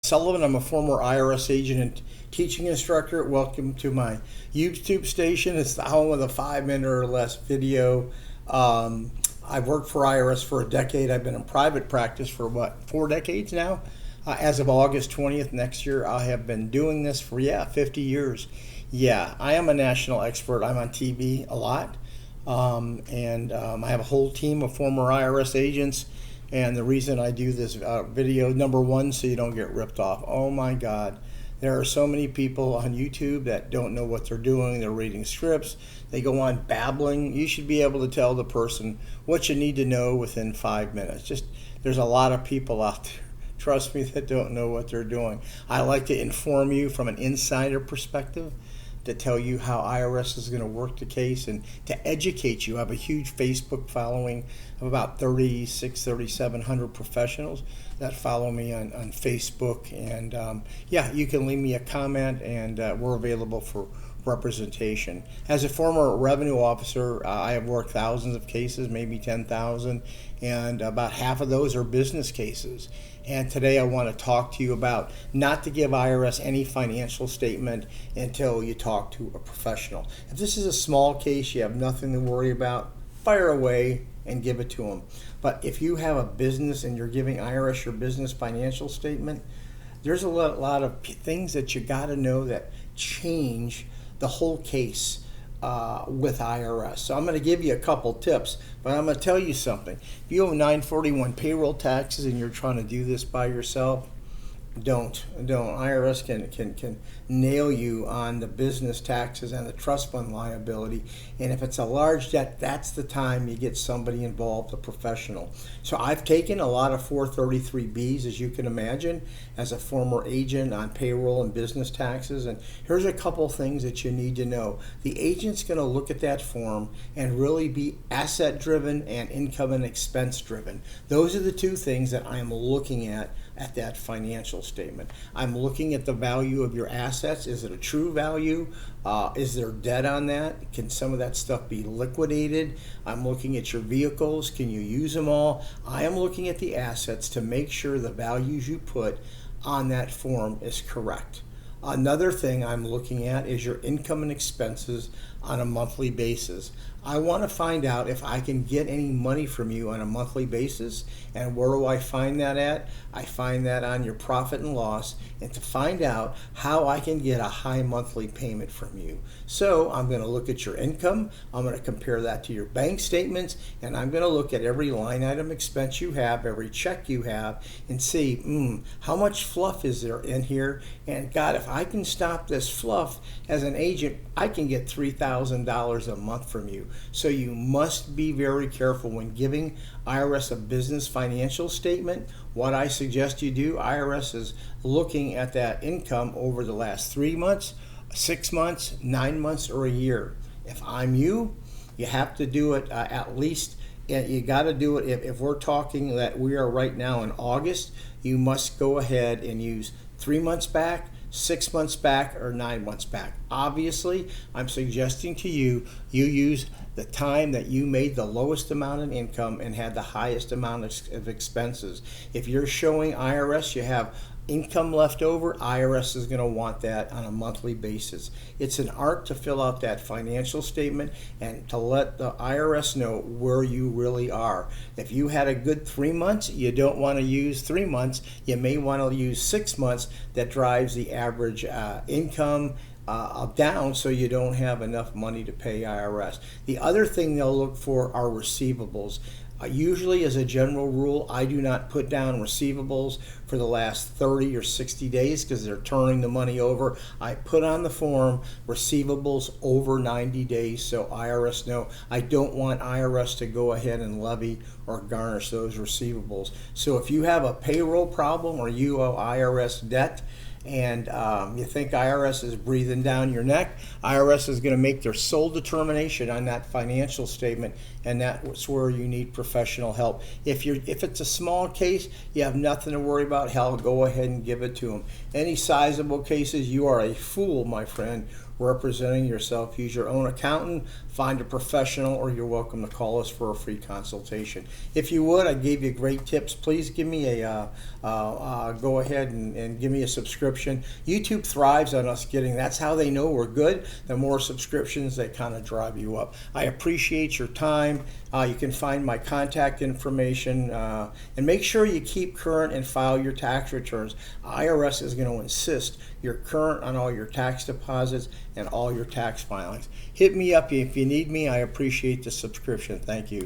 Sullivan. I'm a former IRS agent and teaching instructor. Welcome to my YouTube station. It's the home of the 5-minute or less video. I've worked for IRS for a decade. I've been in private practice for 4 decades now. As of August 20th next year, I have been doing this for 50 years. Yeah, I am a national expert. I'm on TV a lot. I have a whole team of former IRS agents. And the reason I do this video, number one, so you don't get ripped off. Oh my God, there are so many people on YouTube that don't know what they're doing. They're reading scripts. They go on babbling. You should be able to tell the person what you need to know within 5 minutes. There's a lot of people out there, trust me, that don't know what they're doing. I like to inform you from an insider perspective, to tell you how IRS is going to work the case and to educate you. I have a huge Facebook following of about 3,700 professionals that follow me on Facebook. And you can leave me a comment, and we're available for representation. As a former revenue officer, I have worked thousands of cases, maybe 10,000, and about half of those are business cases. And today I want to talk to you about not to give IRS any financial statement until you talk to a professional. If this is a small case, you have nothing to worry about, fire away and give it to them. But if you have a business and you're giving IRS your business financial statement, there's a lot of things that you got to know that change the whole case with IRS. So I'm going to give you a couple tips, but I'm going to tell you something. If you owe 941 payroll taxes and you're trying to do this by yourself, don't. IRS can nail you on the business taxes and the trust fund liability. And if it's a large debt, that's the time you get somebody involved, a professional. So I've taken a lot of 433Bs, as you can imagine, as a former agent on payroll and business taxes. And here's a couple things that you need to know. The agent's going to look at that form and really be asset driven and income and expense driven. Those are the two things that I'm looking at that financial statement. I'm looking at the value of your assets. Is it a true value? Is there debt on that? Can some of that stuff be liquidated? I'm looking at your vehicles. Can you use them all? I am looking at the assets to make sure the values you put on that form is correct. Another thing I'm looking at is your income and expenses on a monthly basis. I want to find out if I can get any money from you on a monthly basis. And where do I find that at? I find that on your profit and loss, and to find out how I can get a high monthly payment from you. So I'm going to look at your income. I'm going to compare that to your bank statements, and I'm going to look at every line item expense you have, every check you have, and see, how much fluff is there in here? And God, if I can stop this fluff as an agent, I can get $3,000 a month from you. So you must be very careful when giving IRS a business financial statement. What I suggest you do, IRS is looking at that income over the last 3 months, 6 months, 9 months, or a year. If I'm you have to do it at least. You got to do it. If we're talking that we are right now in August, you must go ahead and use 3 months back, 6 months back, or 9 months back. Obviously, I'm suggesting to you use the time that you made the lowest amount of income and had the highest amount of expenses. If you're showing IRS you have income left over, IRS is going to want that on a monthly basis. It's an art to fill out that financial statement and to let the IRS know where you really are. If you had a good 3 months, you don't want to use 3 months. You may want to use 6 months. That drives the average income down, so you don't have enough money to pay IRS. The other thing they'll look for are receivables. Usually, as a general rule, I do not put down receivables for the last 30 or 60 days because they're turning the money over. I put on the form receivables over 90 days so IRS know. I don't want IRS to go ahead and levy or garnish those receivables. So if you have a payroll problem or you owe IRS debt, and you think IRS is breathing down your neck, IRS is going to make their sole determination on that financial statement, and that's where you need professional help. If it's a small case, you have nothing to worry about. Hell, go ahead and give it to them. Any sizable cases, you are a fool, my friend, representing yourself. Use your own accountant, find a professional, or you're welcome to call us for a free consultation. If you would, I gave you great tips. Please give me go ahead and give me a subscription. YouTube thrives on us getting, that's how they know we're good. The more subscriptions, they kind of drive you up. I appreciate your time. You can find my contact information, and make sure you keep current and file your tax returns. IRS is going to insist you're current on all your tax deposits and all your tax filings. Hit me up if you need me. I appreciate the subscription. Thank you.